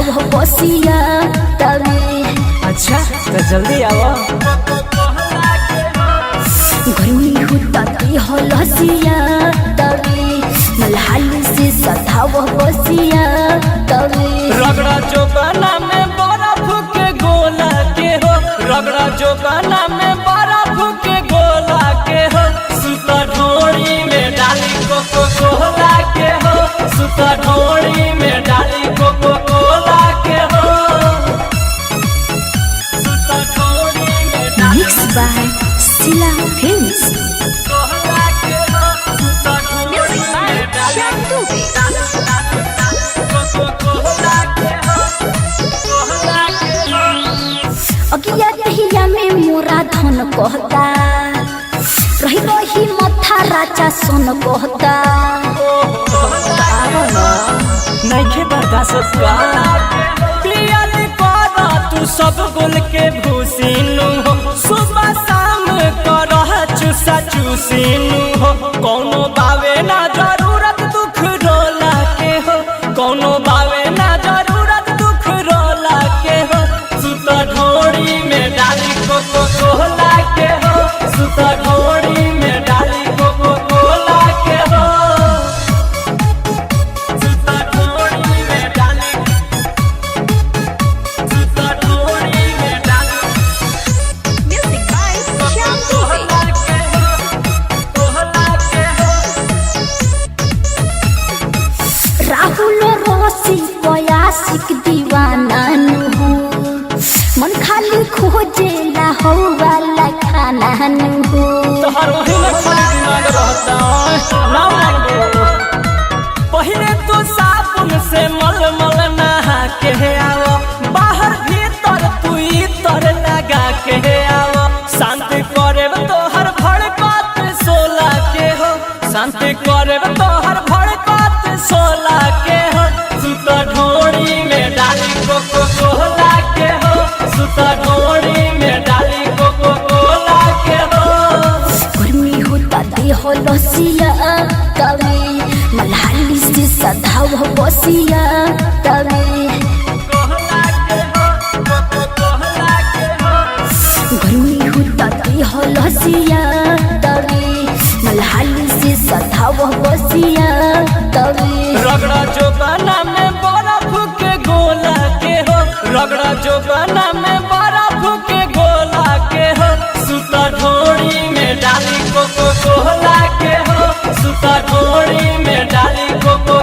सधाव बसिया तवे। अच्छा तो जल्दी आओ। गर्मी होता हो लसिया तवे, मलहाली से सधाव बसिया तवे। रगड़ा जोगाना में बर्फ के गोला के हो, रगड़ा जोगाना में बर्फ के गोला के हो। सुता ढोड़ी में डाली कोको कोला के हो, सुता ढोड़ी में डाली कोको कोला के हो। सुता ढोड़ी में डाली Mixed by Sila Films. कोला के हो, सुता ढोड़ी में डाली कोको कोला के हो, कोला के हो। अगिया रहिया में मोरा धन कहता, रही रही मथा राजा सोन कहता। नइखे बर्दाश्त का पियल करा तू सब गुल के भूसीनु हो। सुबह शाम करह चूसा चूसीनु हो। कौनो बावे ना जरूरत दुख रोला के हो, कौनो बावे ना जरूरत दुख रोला के हो। सुता ढोड़ी में डाली कोको कोला के हो, सुता ढोड़ी में डाली कोको कोला के हो। सुता ढोड़ी में डाली, सुता ढोड़ी में डाली Music by कोला के हो, कोला के हो। राहुल रोसी पयासिक दीवाना नु हो, मन खाली खोजेला हो वाला खाना नु हो। तोहर वही में खाली दिमाग रहता ना मांगो। पहले तो साबुन से मल मल नहा के आओ, बाहर भीतर तू इतर लगा के आओ। शांति करे तोहर भड़कत सोला के हो, शांति करे तोहर भड़कत सोला के हो। सुता ढोड़ी में डाली कोको कोला के हो, सुता ढोड़ी में डाली कोको कोला के हो। गर्मी होता देह लसिया तवे, मलहाली से सधाव बसिया तवे। कोला के हो, कोको कोला के हो। गर्मी होता देह लसिया तवे, मलहाली से सधाव बसिया तवे। रगड़ा जोगाना में बर्फ के गोला के हो, रगड़ा जोगाना में बर्फ के गोला के हो। सुता ढोड़ी में डाली कोको कोला के हो, सुता ढोड़ी में डाली कोको